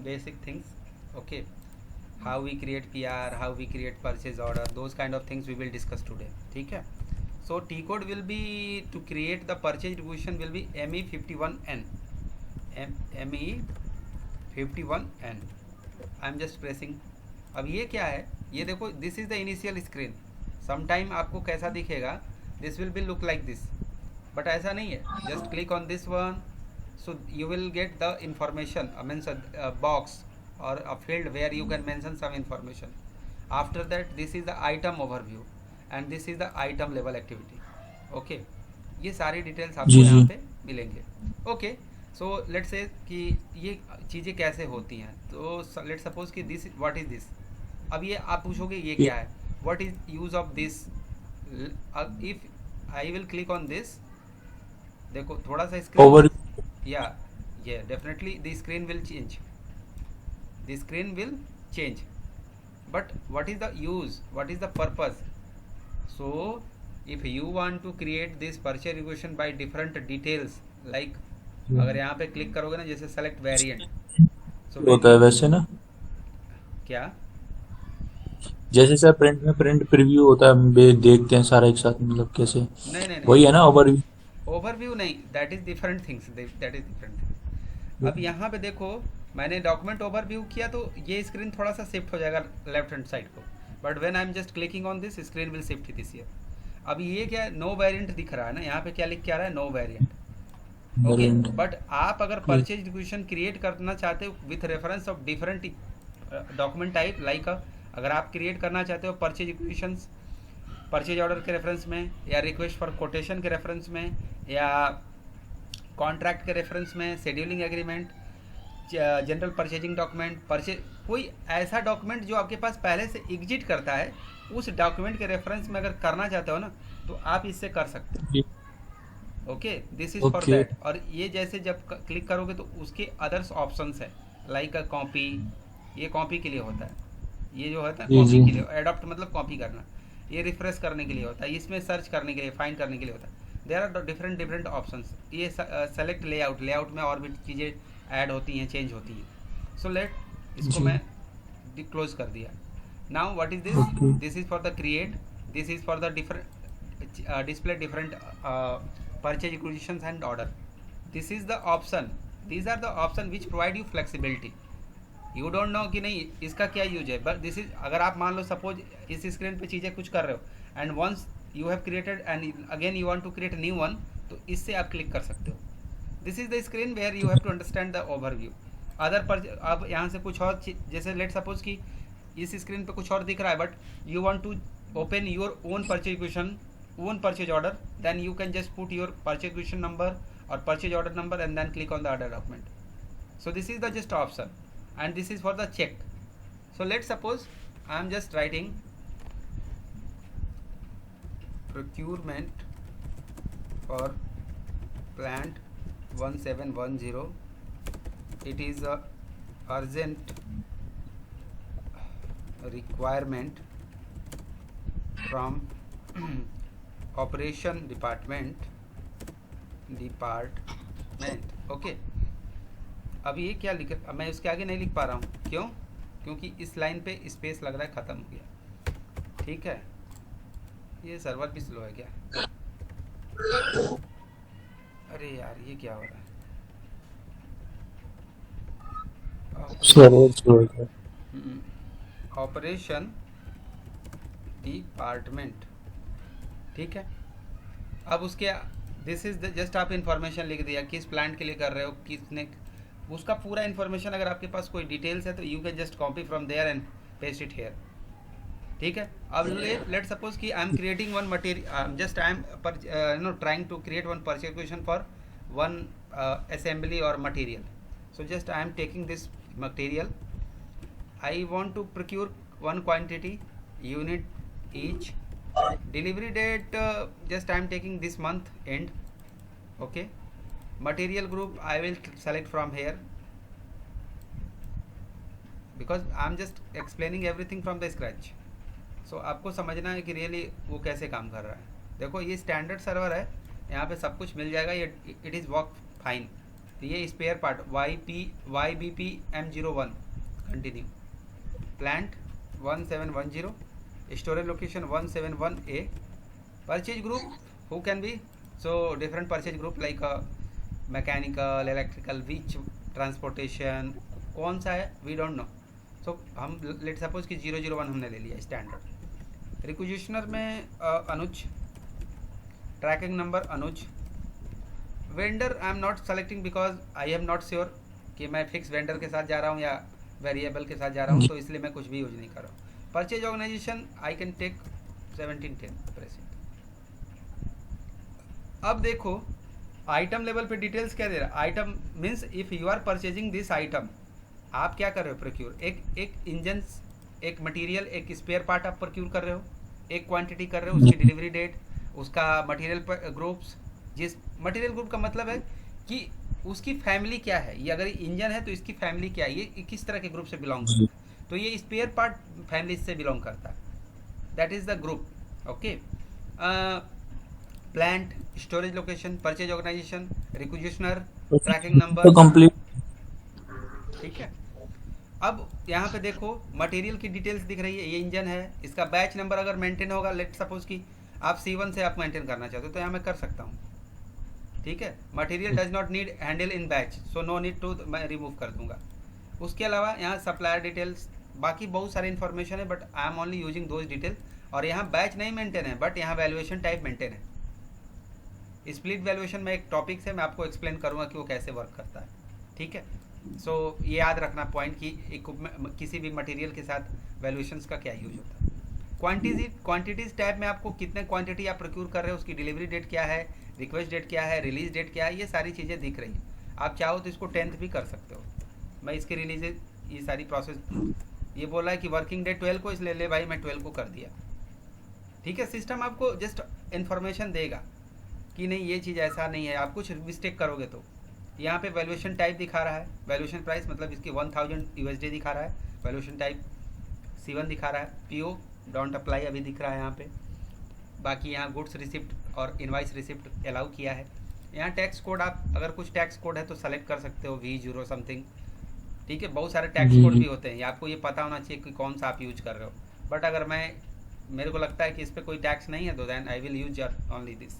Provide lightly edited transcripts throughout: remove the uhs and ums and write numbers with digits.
basic things. Okay, how we create PR, how we create purchase order, those kind of things we will discuss today. ठीक है. So T code will be to create the purchase requisition will be ME51N. ME51N. I'm just pressing. अब ये क्या है, ये देखो, this is the initial screen. Sometime आपको कैसा दिखेगा, this will be look like this, but ऐसा नहीं है. Just click on this one, so you will get the information, means a box or a field where you can mention some information. After that, this is the item overview and this is the item level activity. Okay, ये सारी details आपको जी यहाँ जी पे मिलेंगे. Okay, so let's say कि ये चीज़ें कैसे होती हैं. तो लेट्स सपोज कि दिस व्हाट इज दिस. अब ये आप पूछोगे ये ये क्या है, what is use of this. If I will click on this, देखो थोड़ा सा screen. Over Yeah, definitely the screen will change. The screen will change, but what is the use, what is the purpose? So if you want to create this purchase requisition by different details, like अगर यहाँ पे click करोगे ना, जैसे select variant. सो होता है वैसे ना, क्या. जैसे सर प्रिंट में प्रिंट प्रीव्यू होता है, देखते हैं सारा एक साथ, मतलब कैसे, नहीं नहीं वही है नहीं, ना ओवरव्यू। ओवरव्यू नहीं, that is different things, that is different thing. अब यहाँ पे देखो, मैंने डॉक्यूमेंट ओवरव्यू किया तो ये स्क्रीन थोड़ा सा शिफ्ट हो जाएगा लेफ्ट हैंड साइड को, but when I am just clicking on this screen will shift this year. अब ये क्या है, नो वेरिएंट दिख रहा है ना, यहाँ पे क्या लिख के आ रहा है, no variant. Okay, variant but आप अगर परचेज रिक्वेजिशन क्रिएट करना चाहते हो with reference of different document type, like अगर आप क्रिएट करना चाहते हो परचेज रिक्वेजिशन परचेज ऑर्डर के रेफरेंस में, या रिक्वेस्ट फॉर कोटेशन के रेफरेंस में, या कॉन्ट्रैक्ट के रेफरेंस में, scheduling agreement, general purchasing document, purchase, कोई ऐसा डॉक्यूमेंट जो आपके पास पहले से एग्जिट करता है, उस डॉक्यूमेंट के रेफरेंस में अगर करना चाहते हो ना, तो आप इससे कर सकते हो. Okay, this is for okay that. और ये जैसे जब क्लिक करोगे तो उसके अदर्स ऑप्शंस है, लाइक अ कॉपी, ये कॉपी के लिए होता है, ये जो होता है जी जी कॉपी के लिए, एडॉप्ट मतलब कॉपी करना. ये रिफ्रेश करने के लिए होता है, इसमें सर्च करने के लिए, फाइंड करने के लिए होता है. There are different different options. ये सेलेक्ट लेआउट, लेआउट में और भी चीज़ें ऐड होती हैं, चेंज होती हैं. सो लेट, इसको जी मैं क्लोज कर दिया. Now what is this, okay this is for the create, this is for the different display different purchase requisitions and order. This is the option, these are the option which provide you flexibility. You don't know कि नहीं इसका क्या use है, but this is, अगर आप मान लो suppose इस screen पे चीज़ें कुछ कर रहे हो and once you have created and again you want to create new one, तो इससे आप क्लिक कर सकते हो. This is the screen where you have to understand the overview. Other पर आप यहाँ से कुछ और जैसे लेट सपोज कि इस स्क्रीन पे कुछ और दिख रहा है, but you want to open your own purchase requisition, own purchase order, then you can just put your purchase requisition number or purchase order number and then click on the order document. So this is the just option, and this is for the check. So let's suppose I am just writing procurement for plant 1710. It is a urgent requirement from operation department. Okay, अब ये क्या लिख, मैं उसके आगे नहीं लिख पा रहा हूँ, क्यों? क्योंकि इस लाइन पे स्पेस लग रहा है, ख़त्म हो गया. ठीक है, ये सर्वर भी स्लो है क्या? अरे यार ये क्या हो रहा सर्वर स्लो है। है. ऑपरेशन डिपार्टमेंट, ठीक है. अब उसके दिस इज जस्ट आप इंफॉर्मेशन लिख दिया, किस प्लांट के लिए कर रहे हो, किसने, उसका पूरा इन्फॉर्मेशन. अगर आपके पास कोई डिटेल्स है तो you can just copy from there and paste it here. ठीक है. अब लेट सपोज कि I am creating one material, just I am no trying to create one purchase question for one assembly और material. So just I am taking this material, I want to procure one quantity unit each. Delivery date, just I am taking this month end. Okay, material group I will select from here because I am just explaining everything from the scratch. So आपको समझना है कि really वो कैसे काम कर रहा है. देखो ये स्टैंडर्ड सर्वर है, यहाँ पे सब कुछ मिल जाएगा, ये इट इज़ वर्क फाइन. तो ये spare part YBP continue, plant 1710, storage location 171A, purchase group who can be, so different purchase group like mechanical, electrical, which transportation, कौन सा है वी डोंट नो। सो हम लेट सपोज कि 001 हमने ले लिया स्टैंडर्ड। रिक्विजिशनर में Anuj, tracking number Anuj, vendor I am not selecting because I am not sure कि मैं फिक्स वेंडर के साथ जा रहा हूँ या वेरिएबल के साथ जा रहा हूँ, तो इसलिए मैं कुछ भी यूज नहीं कर रहा हूँ। Purchase organisation I can take 1710 present. अब देखो आइटम लेवल पे डिटेल्स क्या दे रहा है। Item means if you are purchasing this item, आप क्या कर रहे हो प्रोक्यूर, एक इंजन, एक मटेरियल, एक स्पेयर पार्ट आप प्रोक्यूर कर रहे हो, एक क्वांटिटी कर रहे हो, उसकी डिलीवरी डेट, उसका मटेरियल ग्रुप्स, जिस मटेरियल ग्रुप का मतलब है कि उसकी फैमिली क्या है, ये अगर इंजन है तो इसकी फैमिली क्या है, ये किस तरह के ग्रुप से बिलोंग करता है, तो ये स्पेयर पार्ट फैमिली से बिलोंग करता है, that is the group. Okay, plant, storage location, purchase organization, requisitioner, tracking number, complete. ठीक है। अब यहाँ पे देखो मटेरियल की डिटेल्स दिख रही है, ये इंजन है, इसका बैच नंबर अगर मेंटेन होगा, लेट सपोज कि आप C1 से आप मेंटेन करना चाहते हो तो यहाँ मैं कर सकता हूँ, ठीक है। Material does not need handle in batch, so no need to, मैं रिमूव कर दूंगा। उसके अलावा यहाँ सप्लायर डिटेल्स, बाकी बहुत सारे इन्फॉर्मेशन है, but I am only using those detail. और यहाँ बैच नहीं मेंटेन है, बट यहाँ वैल्यूएशन टाइप मेंटेन है। स्प्लिट वैल्यूएशन में एक टॉपिक से मैं आपको एक्सप्लेन करूँगा कि वो कैसे वर्क करता है, ठीक है। सो ये याद रखना पॉइंट कि किसी भी मटेरियल के साथ वैल्यूएशंस का क्या यूज होता है। क्वांटिटीज टैब में आपको कितने क्वांटिटी आप प्रोक्यूर कर रहे हो, उसकी डिलीवरी डेट क्या है, रिक्वेस्ट डेट क्या है, रिलीज डेट क्या है, ये सारी चीज़ें दिख रही हैं। आप चाहो तो इसको 10th भी कर सकते हो। मैं इसके रिलीज ये सारी प्रोसेस, ये बोला है कि वर्किंग डे 12 को, इसलिए ले भाई मैं 12 को कर दिया, ठीक है। सिस्टम आपको जस्ट इन्फॉर्मेशन देगा कि नहीं ये चीज़ ऐसा नहीं है, आप कुछ मिस्टेक करोगे तो। यहाँ पे वैल्यूएशन टाइप दिखा रहा है, वैल्यूएशन प्राइस मतलब इसकी 1000 USD दिखा रहा है, वैल्यूएशन टाइप C1 दिखा रहा है, PO डोंट अप्लाई अभी दिख रहा है यहाँ पे। बाकी यहाँ गुड्स रिसिप्ट और इनवाइस रिसिप्ट अलाउ किया है। यहाँ टैक्स कोड, आप अगर कुछ टैक्स कोड है तो सेलेक्ट कर सकते हो, V0 समथिंग, ठीक है। बहुत सारे टैक्स कोड भी होते हैं, ये आपको ये पता होना चाहिए कि कौन सा आप यूज कर रहे हो। बट अगर मेरे को लगता है कि इस पर कोई टैक्स नहीं है तो then I will use only this.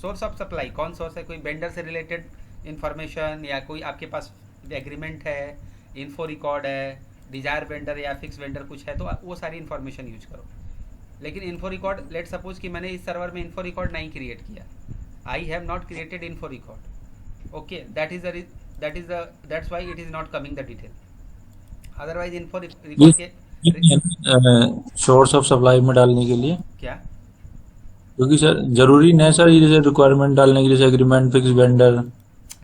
Source of supply, कौन सोर्स है, कोई वेंडर से रिलेटेड इन्फॉर्मेशन या कोई आपके पास एग्रीमेंट है, इन्फो रिकॉर्ड है, डिजायर वेंडर या फिक्स वेंडर कुछ है, तो वो सारी इन्फॉर्मेशन यूज करो। लेकिन इन्फो रिकॉर्ड, लेट सपोज कि मैंने इस सर्वर में इन्फो रिकॉर्ड नहीं क्रिएट किया, I have not created info record, okay, that's why it is not coming the detail. Otherwise info record के सोर्स ऑफ सप्लाई में डालने के लिए क्या, क्योंकि सर जरूरी नहीं सर, ये जैसे रिक्वायरमेंट डालने के लिए, जैसे एग्रीमेंट, फिक्स वेंडर,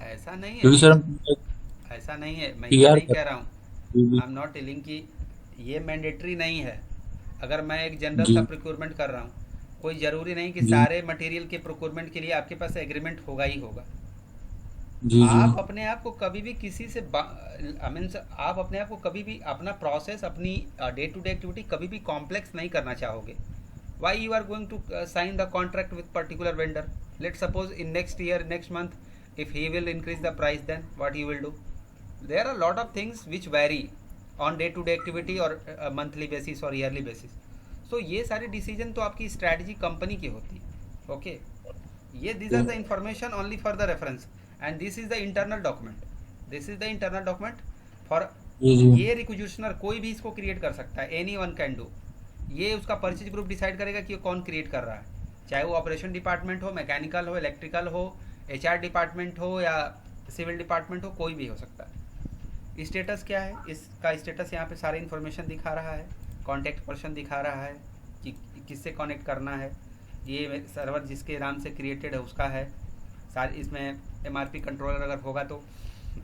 ऐसा नहीं है, क्योंकि सर ऐसा नहीं है, मैं ये नहीं कह रहा हूँ, आई एम नॉट टेलिंग कि ये मैंडेटरी नहीं है। अगर मैं एक जनरल सा प्रोक्योरमेंट कर रहा हूँ, कोई ज़रूरी नहीं कि सारे मटेरियल के प्रोक्योरमेंट के लिए आपके पास एग्रीमेंट होगा ही होगा। आप अपने आप को कभी भी किसी से मीन्स आप अपने आप को कभी भी अपना प्रोसेस, अपनी डे टू डे एक्टिविटी कभी भी कॉम्प्लेक्स नहीं करना चाहोगे। Why you are going to sign the contract with particular vendor, let suppose in next year, next month if he will increase the price, then what you will do. There are lot of things which vary on day to day activity और monthly basis और yearly basis. So ये सारे decision तो आपकी strategy company की होती है, okay. ये this are the information only for the reference and this is the internal document, this is the internal document for ये रिक्विजिशनर कोई भी इसको क्रिएट कर सकता है, एनी वन कैन डू। ये उसका परचेज ग्रुप डिसाइड करेगा कि कौन क्रिएट कर रहा है, चाहे वो ऑपरेशन डिपार्टमेंट हो, मैकेनिकल हो, इलेक्ट्रिकल हो, HR डिपार्टमेंट हो या सिविल डिपार्टमेंट हो, कोई भी हो सकता है। स्टेटस क्या है, इसका स्टेटस यहाँ पे सारी इन्फॉर्मेशन दिखा रहा है, कॉन्टैक्ट पर्सन दिखा रहा है कि किससे कनेक्ट करना है, ये सर्वर जिसके नाम से क्रिएटेड है उसका है सारी। इसमें MRP कंट्रोलर अगर होगा तो,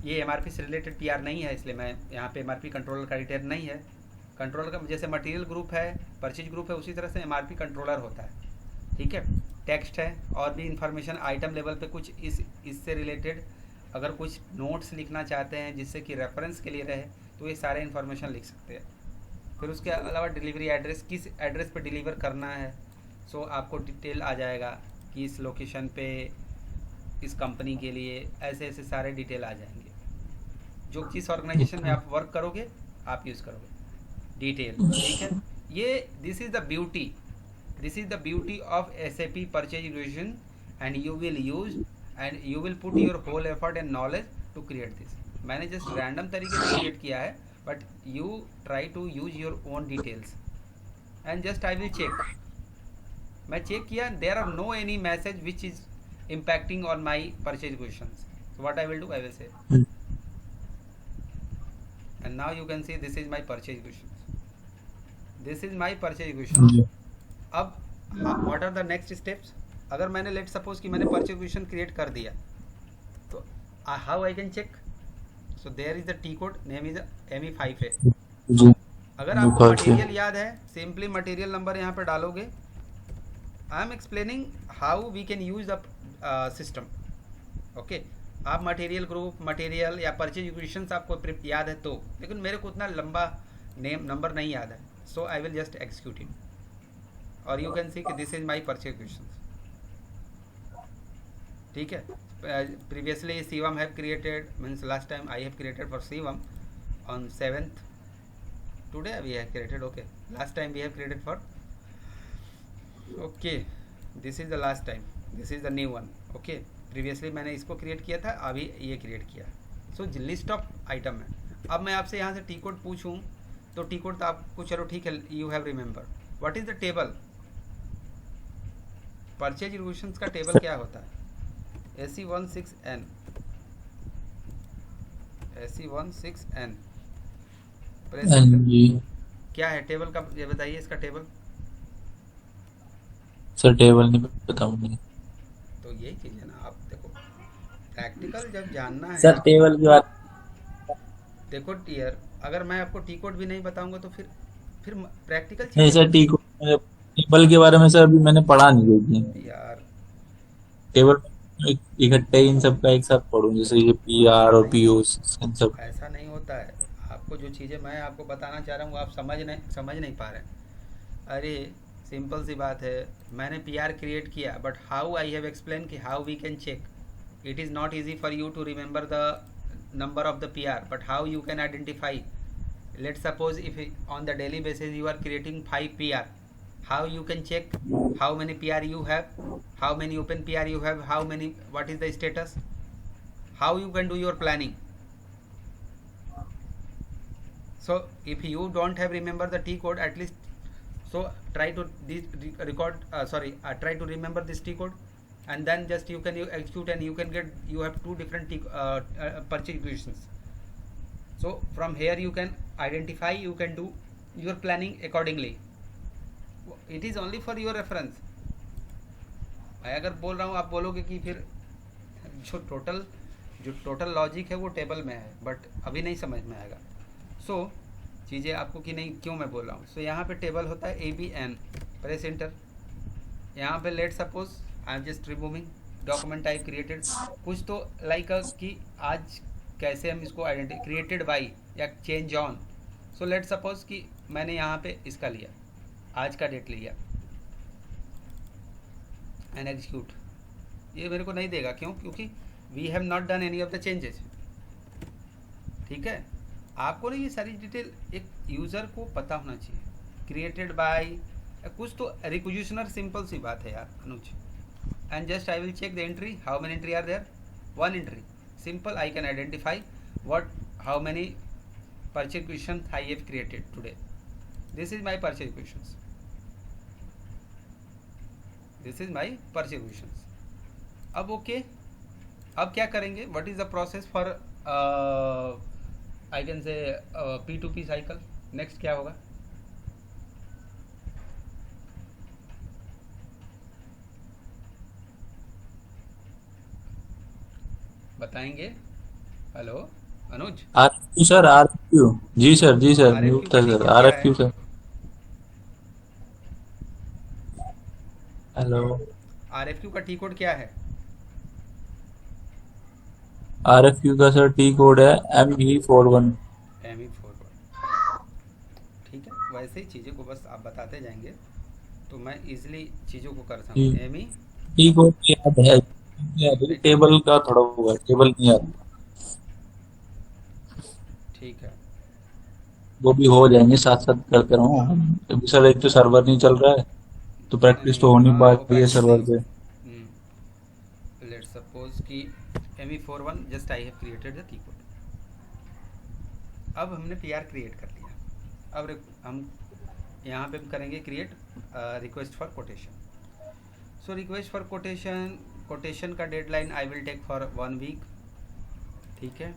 ये MRP से रिलेटेड PR नहीं है, इसलिए मैं यहाँ पे MRP कंट्रोलर का डिटेल नहीं है। कंट्रोलर का जैसे मटेरियल ग्रुप है, परचेज ग्रुप है, उसी तरह से MRP कंट्रोलर होता है, ठीक है। टेक्स्ट है और भी इंफॉर्मेशन आइटम लेवल पे कुछ इससे रिलेटेड अगर कुछ नोट्स लिखना चाहते हैं जिससे कि रेफरेंस के लिए रहे तो ये सारे इन्फॉर्मेशन लिख सकते हैं। फिर उसके अलावा डिलीवरी एड्रेस, किस एड्रेस पे डिलीवर करना है, सो आपको डिटेल आ जाएगा कि इस लोकेशन पे इस कंपनी के लिए, ऐसे ऐसे सारे डिटेल आ जाएंगे। जो जिस ऑर्गेनाइजेशन में आप वर्क करोगे आप यूज़ करोगे डिटेल, ठीक है। ये this is the beauty of SAP purchase equation, and you will use and you will put your whole effort and knowledge to create this. मैंने जस्ट रैंडम तरीके से क्रिएट किया है, but you try to use your own details and just I will check. मैं check किया, there are no any message which is impacting on my purchase questions. So what I will do, I will say, and now you can see this is my purchase questions. अब what are the next steps? अगर मैंने late suppose कि मैंने purchase question create कर दिया, तो how I can check? So there is the T code, name is ME5A. अगर आपको मटेरियल याद है, सिंपली मटेरियल नंबर यहाँ पे डालोगे। I am explaining how we can use the system, okay. आप मटेरियल ग्रुप, मटेरियल या परचेज इक्वेशंस आपको याद है तो, लेकिन मेरे को उतना लंबा नेम नंबर नहीं याद है, so I will just execute it और यू कैन सी कि this is my purchase equations, ठीक है। Previously Shivam have created, means last time I have created for Shivam on 7th, today we have created, okay. Last time we have created for, okay, this is the last time, this is the new one, okay. Previously मैंने इसको create किया था, अभी ये create किया। सो list of item है। अब मैं आपसे यहाँ से टी कोड पूछूँ तो टी कोड तो आपको, चलो ठीक है, you have remember. What is the table? Purchase equations का टेबल क्या होता है? SE16N, SE16N क्या है टेबल का, ये बताइए इसका टेबल। सर टेबल नहीं पता मुझे। तो यही चीज़ है ना, आप देखो प्रैक्टिकल जब जानना है सर टेबल की बात, देखो टीयर, अगर मैं आपको टी कोड भी नहीं बताऊंगा तो फिर प्रैक्टिकल नहीं सर, टेबल के बारे में सर अभी मैंने पढ़ा नहीं क्योंकि यार टेबल इकट्ठे इन सब का एक साथ पढ़ूं, जैसे ये PR और PO इन सब। ऐसा नहीं होता है। आपको जो चीज़ें मैं आपको बताना चाह रहा हूँ आप समझ नहीं पा रहे। अरे सिंपल सी बात है, मैंने PR क्रिएट किया, but how I have explain कि how we can check. It is not easy for you to remember the number of the PR, but how you can identify? Let's suppose if on the daily basis you are creating 5 PR, how you can check how many PR you have, how many open PR you have, how many, what is the status, how you can do your planning. So if you don't have remember the T code, at least so try to try to remember this T code, and then just you can execute and you can get, you have two different purchase equations. So from here you can identify, you can do your planning accordingly. It is only for your reference. मैं अगर बोल रहा हूँ आप बोलोगे कि फिर जो टोटल लॉजिक है वो टेबल में है, बट अभी नहीं समझ में आएगा। सो चीज़ें आपको कि नहीं क्यों मैं बोल रहा हूँ। सो यहाँ पे टेबल होता है ABN, प्रेस एंटर। यहाँ पे let suppose I am just removing document type created, कुछ तो लाइक कि आज कैसे हम इसको आइडेंटिफाई, क्रिएटेड बाई या change on. So let suppose कि मैंने यहाँ पे इसका लिया, आज का डेट लिया एंड एग्जीक्यूट। ये मेरे को नहीं देगा, क्यों? क्योंकि we have not done any of the changes, ठीक है। आपको ना ये सारी डिटेल एक यूज़र को पता होना चाहिए। क्रिएटेड बाई कुछ तो रिक्वेजिशनर, सिंपल सी बात है यार Anuj. And just I will check the entry, how many entry are there, 1 entry. Simple, I can identify what, how many purchase questions I have created today. This is my purchase questions. This is my purchase questions. अब okay, अब क्या करेंगे? What is the process for I can say P2P cycle? Next क्या होगा? बताएंगे? Hello अनुज। RFQ sir, RFQ। जी sir mute था sir. RFQ sir. Hello. RFQ का T code क्या है? RFQ का सर टी कोड है ME41। ठीक है, वैसे ही चीज़ों को बस आप बताते जाएंगे तो मैं इजीली चीज़ों को कर सकता हूँ। ME टी कोड याद है, नहीं आ रही, टेबल का थोड़ा होगा, टेबल नहीं आ रही। ठीक है। वो भी हो जाएंगे, साथ साथ करते रहो। अभी सर एक तो सर्वर नहीं चल रहा है, तो प्रैक्टिस नहीं, तो हो नहीं हाँ पा वो रही है प्रैक्टिस सर्वर नहीं। पे। लेट सपोज कि me41 just I have created the keyboard. अब हमने पीआर क्रिएट कर लिया। अब हम यहाँ पे करेंगे create request for quotation. So request for quotation, quotation का deadline I will take for 1 week. ठीक है।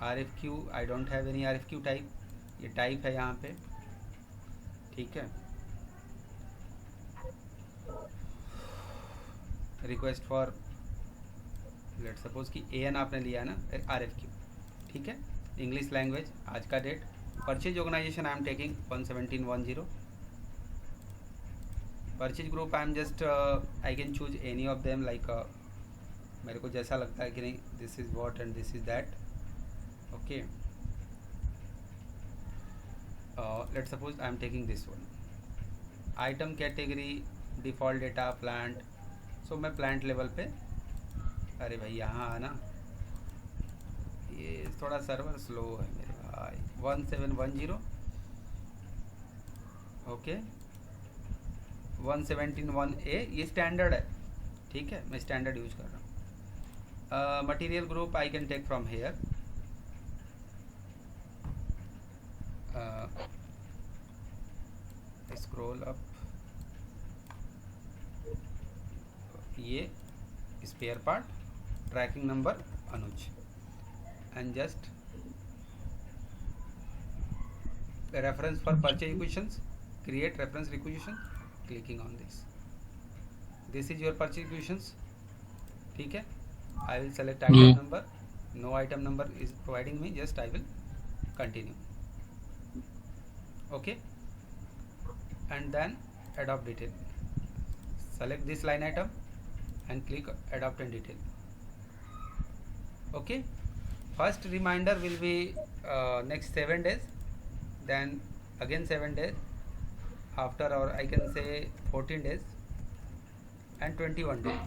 R F Q, I don't have any R F Q type, ये टाइप है यहाँ पे। ठीक है। रिक्वेस्ट फॉर, लेट सपोज कि ए एन आपने लिया है ना, आर एफ क्यू। ठीक है। इंग्लिश लैंग्वेज, आज का date. Purchase organisation I am taking 11710। Purchase group I am just I can choose any of them, like मेरे को जैसा लगता है कि नहीं, this is what and this is that. Okay. Let suppose I am taking this one. Item category, default data, plant. So मैं plant level पे, अरे भाई यहाँ आना, ये थोड़ा सर्वर स्लो है मेरे भाई। 1710। ओके। 117.1A ये स्टैंडर्ड है। ठीक है, मैं स्टैंडर्ड यूज कर रहा हूँ। Material group I can take from here. Scroll up, ये spare part, tracking number Anuj, and just reference for purchase requisitions, create reference requisition, clicking on this is your purchase requisitions. ठीक है। I will select item number, no item number is providing me, just I will continue. Okay, and then adopt detail, select this line item and click adopt and detail. Okay, first reminder will be next 7 days, then again 7 days after, or I can say 14 days and 21 days।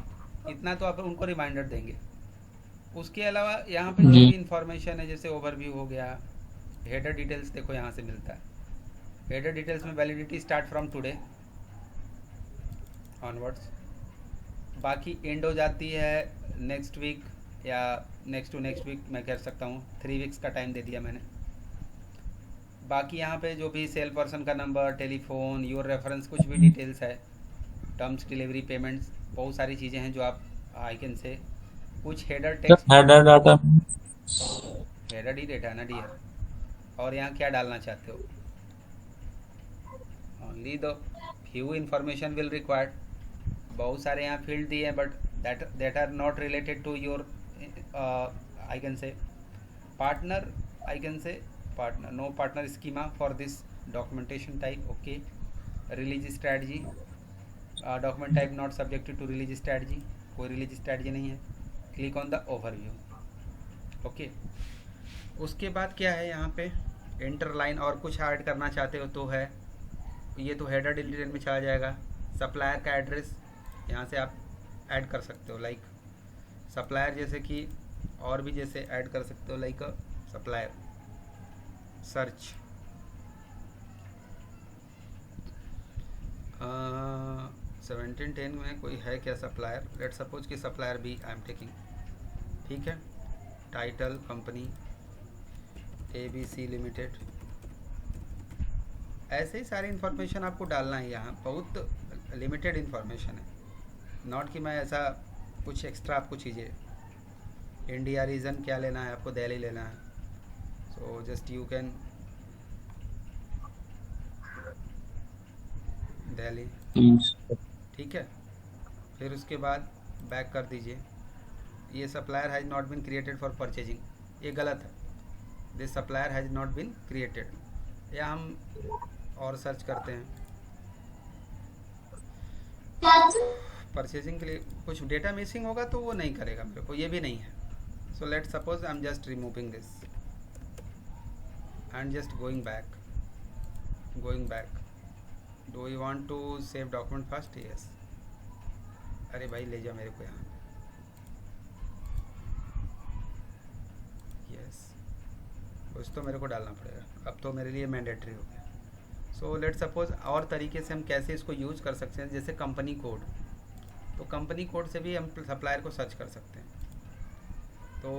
इतना तो आप उनको reminder देंगे। उसके अलावा यहाँ पे जो भी इंफॉर्मेशन है, जैसे ओवरव्यू हो गया, हेडर डिटेल्स देखो यहाँ से मिलता है। हेडर डिटेल्स में validity start from today onwards. बाकी एंड हो जाती है नेक्स्ट वीक या नेक्स्ट टू नेक्स्ट वीक, मैं कह सकता हूँ 3 वीक्स का टाइम दे दिया मैंने। बाकी यहाँ पे जो भी सेल पर्सन का नंबर, टेलीफोन, योर रेफरेंस, कुछ भी डिटेल्स है, टर्म्स, डिलीवरी, पेमेंट्स, बहुत सारी चीज़ें हैं जो आप आई कैन से कुछ header text, header data, header ही डेटा है ना डियर। और यहाँ क्या डालना चाहते हो, only the few information will required. बहुत सारे यहाँ फील्ड दिए हैं, but that are not related to your I can say partner, I can say partner, no partner schema for this documentation type. Okay, release strategy, document type not subjected to release strategy, कोई release strategy नहीं है। click on the overview. okay, उसके बाद क्या है यहाँ पे enter line, और कुछ ऐड करना चाहते हो तो है, ये तो हेडर डिटेल में चला जाएगा। सप्लायर का एड्रेस यहाँ से आप ऐड कर सकते हो, लाइक सप्लायर, जैसे कि और भी जैसे ऐड कर सकते हो, लाइक सप्लायर सर्च, 1710 में कोई है क्या सप्लायर, लेट सपोज कि सप्लायर भी आई एम टेकिंग। ठीक है। टाइटल कंपनी ABC लिमिटेड, ऐसे ही सारी इन्फॉर्मेशन आपको डालना है। यहाँ बहुत लिमिटेड इन्फॉर्मेशन है, नॉट कि मैं ऐसा कुछ एक्स्ट्रा आपको चीज़ें। इंडिया रीजन क्या लेना है आपको, दिल्ली लेना है, so just you can delete. ठीक है। फिर उसके बाद बैक कर दीजिए। ये supplier has not been created for purchasing, ये गलत है। This supplier has not been created, या हम और सर्च करते हैं परचेजिंग के लिए, कुछ डेटा मिसिंग होगा तो वो नहीं करेगा मेरे को, ये भी नहीं है। So let suppose I am just removing this and just going back. Do you want to save document first? Yes। अरे भाई ले जा मेरे को यहाँ, कुछ तो मेरे को डालना पड़ेगा, अब तो मेरे लिए मैंडेटरी हो गया। सो लेट सपोज और तरीके से हम कैसे इसको यूज़ कर सकते हैं, जैसे कंपनी कोड। तो कंपनी कोड से भी हम सप्लायर को सर्च कर सकते हैं। तो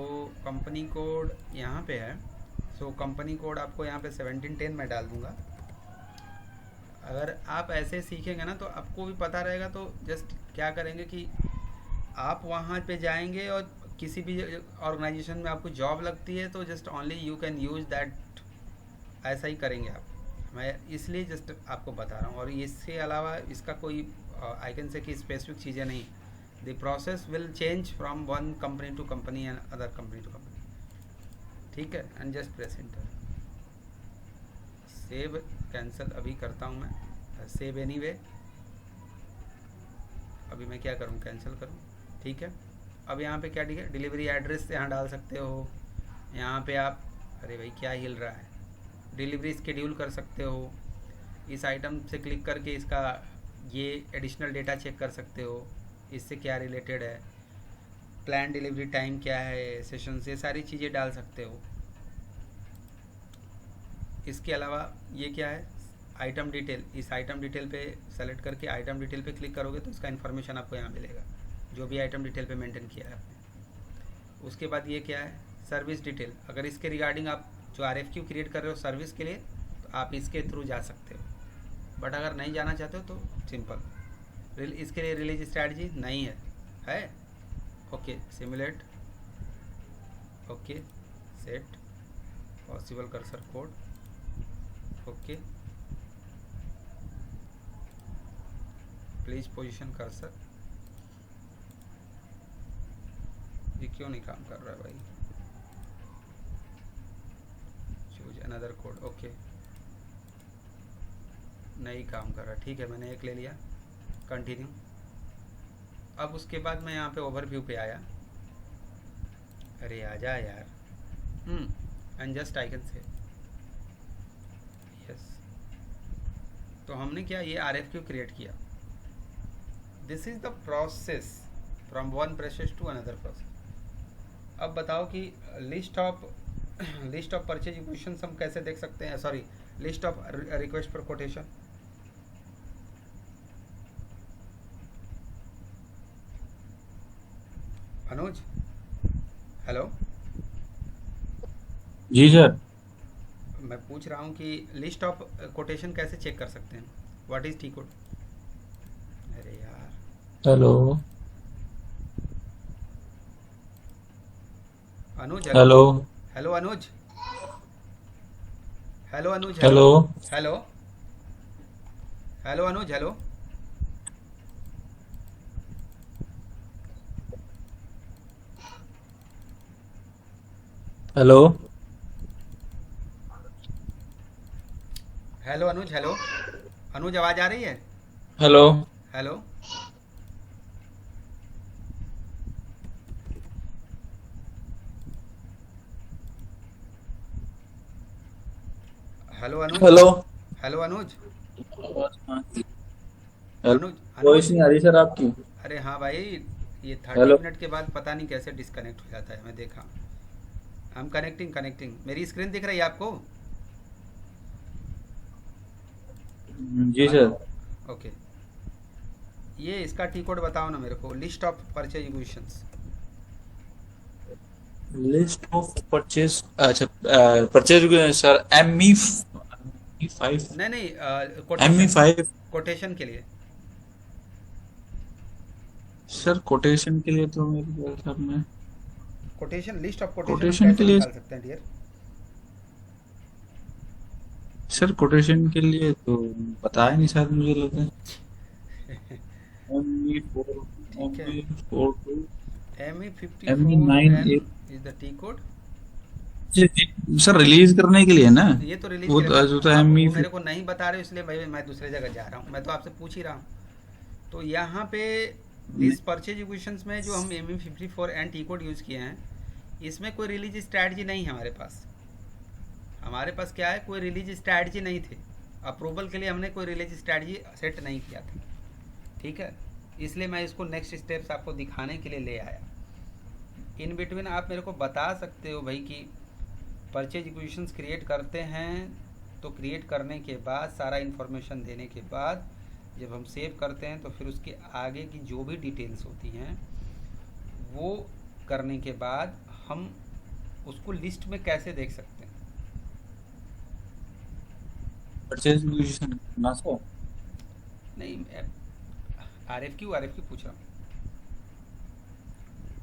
कंपनी कोड यहाँ पे है। सो कंपनी कोड आपको यहाँ पे 1710 में डाल दूँगा। अगर आप ऐसे सीखेंगे ना तो आपको भी पता रहेगा। तो जस्ट क्या करेंगे कि आप वहाँ पे जाएंगे और किसी भी ऑर्गेनाइजेशन में आपको जॉब लगती है तो just only you can use that, ऐसा ही करेंगे आप। मैं इसलिए जस्ट आपको बता रहा हूँ। और इसके अलावा इसका कोई आई कैन से कि स्पेसिफिक चीज़ें नहीं। The process will change from one company to company and other company to company. ठीक है, and just press enter. Save cancel अभी करता हूँ मैं, सेव एनीवे। अभी मैं क्या करूँ, कैंसिल करूँ। ठीक है, अब यहाँ पे क्या है, डिलीवरी एड्रेस यहाँ डाल सकते हो। यहाँ पे आप, अरे भाई क्या हिल रहा है, डिलीवरी स्केड्यूल कर सकते हो। इस आइटम से क्लिक करके इसका ये एडिशनल डेटा चेक कर सकते हो, इससे क्या रिलेटेड है, प्लान डिलीवरी टाइम क्या है, सेशन से सारी चीज़ें डाल सकते हो। इसके अलावा ये क्या है, आइटम डिटेल। इस आइटम डिटेल पे सेलेक्ट करके आइटम डिटेल पे क्लिक करोगे तो इसका इन्फॉर्मेशन आपको यहाँ मिलेगा, जो भी आइटम डिटेल पे मेंटेन किया है आपने। उसके बाद ये क्या है, सर्विस डिटेल। अगर इसके रिगार्डिंग आप जो RFQ क्रिएट कर रहे हो सर्विस के लिए, तो आप इसके थ्रू जा सकते हो। बट अगर नहीं जाना चाहते हो तो सिंपल, इसके लिए रिलीज स्ट्रैटेजी नहीं है। Okay, simulate, okay, set possible cursor code, okay, please position cursor. ये क्यों नहीं काम कर रहा है भाई, चूज अनदर कोड, ओके, नहीं काम कर रहा। ठीक है, मैंने एक ले लिया, कंटिन्यू। अब उसके बाद मैं यहाँ पे ओवरव्यू पे आया। अरे आजा यार, and just I can say yes. तो हमने क्या, ये RFQ क्रिएट किया। This is the process from one process to another process. अब बताओ कि लिस्ट ऑफ परचेज इक्वेशंस हम कैसे देख सकते हैं, sorry, list of request for quotation. Anuj, hello, जी सर। मैं पूछ रहा हूँ कि लिस्ट ऑफ कोटेशन कैसे चेक कर सकते हैं, व्हाट इज टी कोड। अरे यार, hello Anuj, hello hello Anuj, hello Anuj, hello hello, hello Anuj, hello, hello hello Anuj, hello Anuj, आवाज़ आ रही है, hello hello, hello Anuj, hello. Hello Anuj, Anuj, voice Anuj. नहीं आ रही सर आपकी। अरे हाँ भाई, ये 30 हेलो। मिनट के बाद पता नहीं कैसे डिस्कनेक्ट हो जाता है, मैं देखा। आई एम कनेक्टिंग कनेक्टिंग, मेरी स्क्रीन दिख रही है आपको। जी सर। ओके, ये इसका टी कोड बताओ ना मेरे को, list of purchase equations. List of purchase, अच्छा परचेज सर, ME5। नहीं नहीं, ME कोटेशन, 5 कोटेशन के लिए। सर कोटेशन के लिए तो मेरे ख्याल में, कोटेशन, लिस्ट ऑफ कोटेशन हम कोटेशन के कैसे लिए निकाल सकते हैं डियर। सर, कोटेशन के लिए तो बताया नहीं शायद, मुझे लगता है। ME4, ठीक है, ME42, ME54N ME9। Is the T code. Sir release करने के लिए ना, ये तो रिलीज वो के लिए, जो तो आप ME। वो मेरे को नहीं बता रहे हो इसलिए भाई मैं दूसरे जगह जा रहा हूँ, मैं तो आपसे पूछ ही रहा हूँ। तो यहाँ पे दिस परचेज इक्वेशंस में जो हम ME54N टी कोड यूज़ किए हैं, इसमें कोई रिलीज स्ट्रैटेजी नहीं है हमारे पास। हमारे पास क्या है, कोई रिलीज स्ट्रैटेजी नहीं थी। अप्रूवल के लिए हमने कोई रिलीज स्ट्रैटेजी सेट नहीं किया था। ठीक है, इसलिए मैं इसको नेक्स्ट स्टेप्स आपको दिखाने के लिए ले आया। इन बिटवीन आप मेरे को बता सकते हो भाई कि परचेज इक्वेशंस क्रिएट करते हैं तो क्रिएट करने के बाद सारा इन्फॉर्मेशन देने के बाद जब हम सेव करते हैं तो फिर उसके आगे की जो भी डिटेल्स होती हैं वो करने के बाद हम उसको लिस्ट में कैसे देख सकते हैं? परचेज एक्विजिशन करना सर। नहीं, आरएफक्यू पूछ रहा हूँ।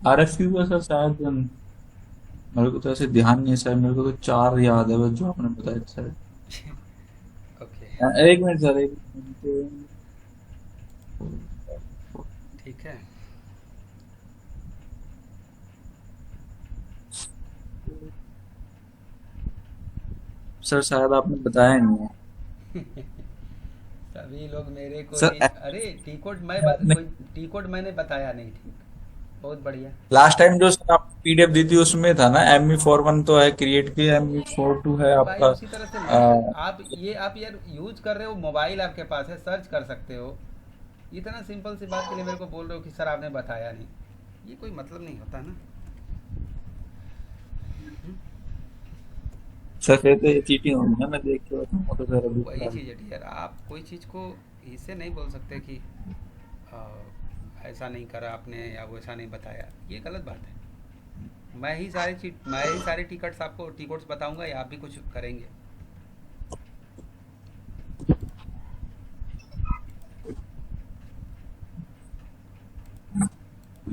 आरएफक्यू का सर शायद मेरे को तो ऐसे ध्यान नहीं है सर, मेरे को तो 4 याद है बस जो आपने बताया सर। ओके, एक मिनट सर, एक मिनट। ठीक है। सर शायद आपने बताया नहीं है सभी लोग मेरे को सर। अरे टी कोड कोई टी कोड मैंने बताया नहीं। ठीक, बहुत बढ़िया। लास्ट टाइम जो सर आप पीडीएफ दी थी उसमें था ना, ME41 तो है क्रिएट की, ME42 है तो भाई आपका। उसी तरह से आप यार यूज कर रहे हो, मोबाइल आपके पास है, सर्च कर सकते हो। इतना सिंपल सी बात के लिए मेरे को बोल रहे हो कि सर आपने बताया नहीं, ये कोई मतलब नहीं होता ना। सर फिर तो ये चीटिंग होगी ना, मैं देख के बताऊंगा तो सर अभी वही चीज़ है यार, आप कोई चीज़ को इससे नहीं बोल सकते कि आ, ऐसा नहीं करा आपने या वो ऐसा नहीं बताया, ये गलत बात है। मैं ही सारे टिकट्स आपको टिकट्स बताऊंगा या आप भी कुछ करेंगे?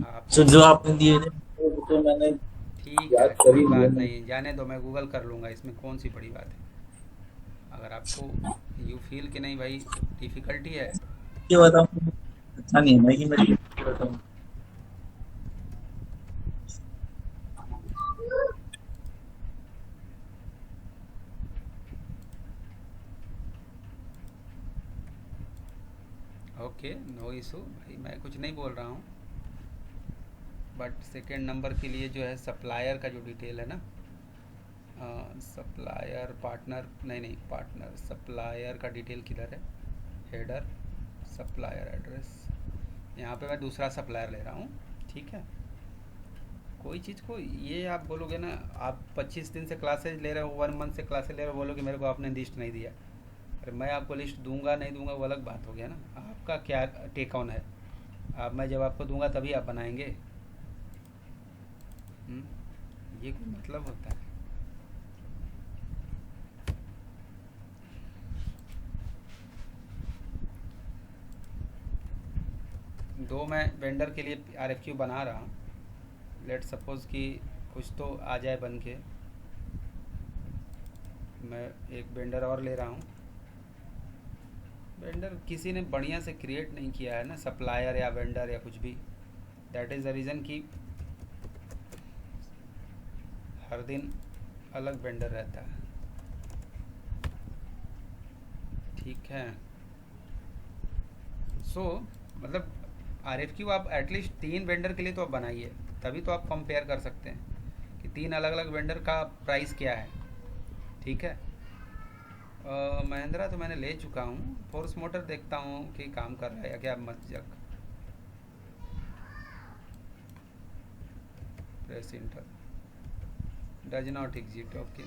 आप सर जो आपने दिए थे वो तो मैंने ठीक है, याद कर कोई ही लिया बात मैंने। नहीं, जाने दो, मैं गूगल कर लूँगा, इसमें कौन सी बड़ी बात है। अगर आपको यू फील कि नहीं भाई डिफ़िकल्टी है। ये बताऊँ अच्छा नहीं है मैं कि मैं ये बताऊँ। ओके, नो इशू भाई, मैं कुछ नहीं बोल रहा हूँ। बट सेकेंड नंबर के लिए जो है सप्लायर का जो डिटेल है ना, सप्लायर पार्टनर, नहीं पार्टनर, सप्लायर का डिटेल किधर है? हेडर, सप्लायर एड्रेस, यहाँ पे मैं दूसरा सप्लायर ले रहा हूँ। ठीक है, कोई चीज़ को ये आप बोलोगे ना, आप 25 दिन से क्लासेज ले रहे हो, 1 मंथ से क्लासेज ले रहे हो, बोलोगे मेरे को आपने लिस्ट नहीं दिया। अरे मैं आपको लिस्ट दूंगा नहीं दूंगा वो अलग बात हो गया ना, आपका क्या टेक ऑन है। अब मैं जब आपको दूंगा तभी आप बनाएंगे। ये कोई मतलब होता है? दो मैं वेंडर के लिए आरएफक्यू बना रहा हूँ। लेट सपोज कि कुछ तो आ जाए बन के। मैं एक वेंडर और ले रहा हूँ। वेंडर किसी ने बढ़िया से क्रिएट नहीं किया है ना, सप्लायर या वेंडर या कुछ भी। दैट इज़ द रीज़न कि हर दिन अलग वेंडर रहता है। ठीक है, सो मतलब आरएफक्यू आप एटलीस्ट 3 वेंडर के लिए तो आप बनाइए, तभी तो आप कंपेयर कर सकते हैं कि 3 अलग अलग वेंडर का प्राइस क्या है। ठीक है, महिंद्रा तो मैंने ले चुका हूँ। फोर्स मोटर देखता हूँ कि काम कर रहा है या क्या। मस्जक, press enter, does not exit. Okay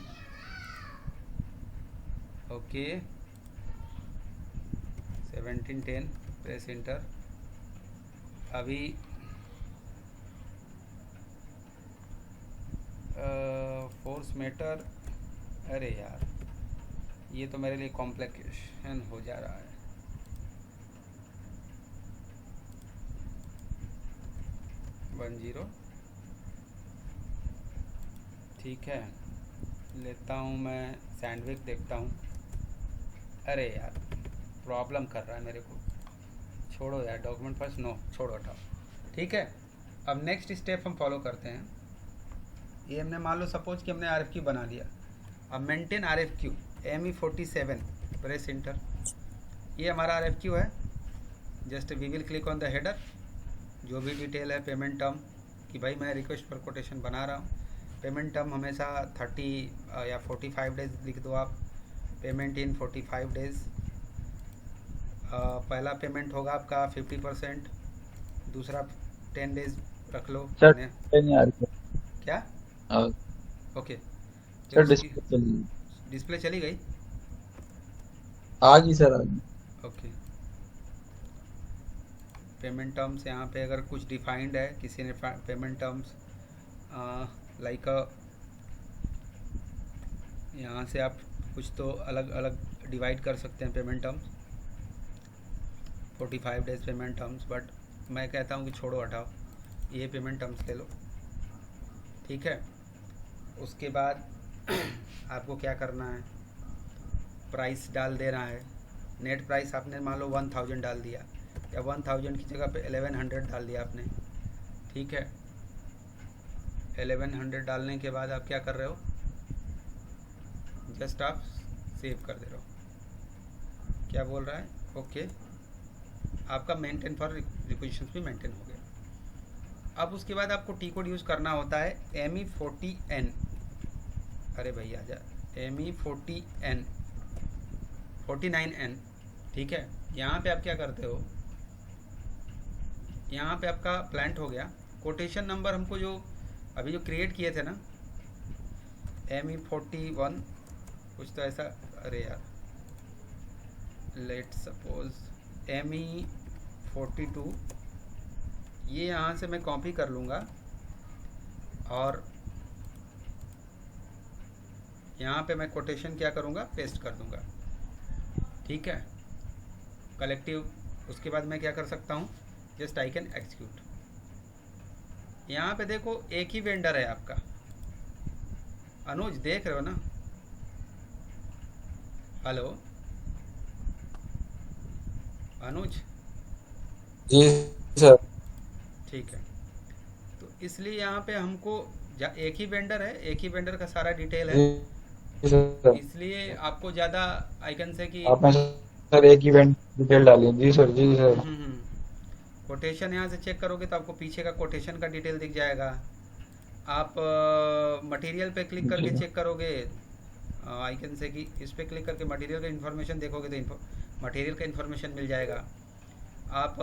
okay, 1710, press enter. अभी फोर्स मेटर, अरे यार ये तो मेरे लिए कॉम्प्लिकेशन हो जा रहा है। वन जीरो, ठीक है, लेता हूँ मैं सैंडविच, देखता हूँ। अरे यार प्रॉब्लम कर रहा है मेरे को, छोड़ो यार, डॉक्यूमेंट फर्स्ट, नो छोड़ो, हटाओ। ठीक है, अब नेक्स्ट स्टेप हम फॉलो करते हैं। ये हमने मान लो सपोज कि हमने आरएफक्यू बना लिया। अब maintain RFQ ME47, press inter. ये हमारा आरएफक्यू है। Just we will click on the header, जो भी डिटेल है, पेमेंट टर्म कि भाई मैं रिक्वेस्ट पर कोटेशन बना रहा हूँ। पेमेंट टर्म हमेशा 30 या 45 डेज लिख दो आप। Payment in 45 days. पहला पेमेंट होगा आपका 50%, दूसरा 10 डेज रख लो। सर नहीं आ रही क्या? है। ओके, फिर सर उसकी डिस्प्ले चलिए। डिस्प्ले चली गई। आ गई सर, आ गई। ओके, पेमेंट टर्म्स यहाँ पे अगर कुछ डिफाइंड है किसी ने पेमेंट टर्म्स लाइक यहाँ से आप कुछ तो अलग अलग डिवाइड कर सकते हैं payment terms, 45 days payment terms, but मैं कहता हूँ कि छोड़ो हटाओ, ये पेमेंट टर्म्स ले लो। ठीक है, उसके बाद आपको क्या करना है, प्राइस डाल देना है। नेट प्राइस आपने मान लो 1000 डाल दिया, या 1000 की जगह पे 1100 डाल दिया आपने। ठीक है, 1100 डालने के बाद आप क्या कर रहे हो, जस्ट आप सेव कर दे रहे हो। क्या बोल रहा है, ओके, आपका मेंटेन फॉर रिक्वेजिशंस भी मेंटेन हो गया। अब उसके बाद आपको टी कोड यूज़ करना होता है ME40N। अरे भाई आजा, ME40N 49N। ठीक है, यहाँ पे आप क्या करते हो, यहाँ पे आपका प्लांट हो गया। कोटेशन नंबर हमको जो अभी जो क्रिएट किए थे ना, ME41 कुछ तो ऐसा, अरे यार लेट सपोज ME42, ये यहाँ से मैं कॉपी कर लूँगा और यहाँ पे मैं कोटेशन क्या करूँगा, पेस्ट कर दूँगा। ठीक है, कलेक्टिव। उसके बाद मैं क्या कर सकता हूँ, जस्ट आई कैन एक्सिक्यूट। यहाँ पे देखो एक ही वेंडर है आपका, अनुज देख रहे हो ना, हेलो अनुज। जी सर। ठीक है, तो इसलिए यहाँ पे हमको एक ही वेंडर है, एक ही वेंडर का सारा डिटेल है, जी सर। इसलिए आपको ज़्यादा आइकन से कि आपने सर एक इवेंट डिटेल डाली। जी सर, जी सर। कोटेशन यहाँ से चेक करोगे तो आपको पीछे का कोटेशन का डिटेल दिख जाएगा। आप मटेरियल पे क्लिक करके जी। चेक करोगे आइकन से कि इस पे क्लिक करके मटेरियल का इन्फॉर्मेशन देखोगे तो मटेरियल का इन्फॉर्मेशन मिल जाएगा। आप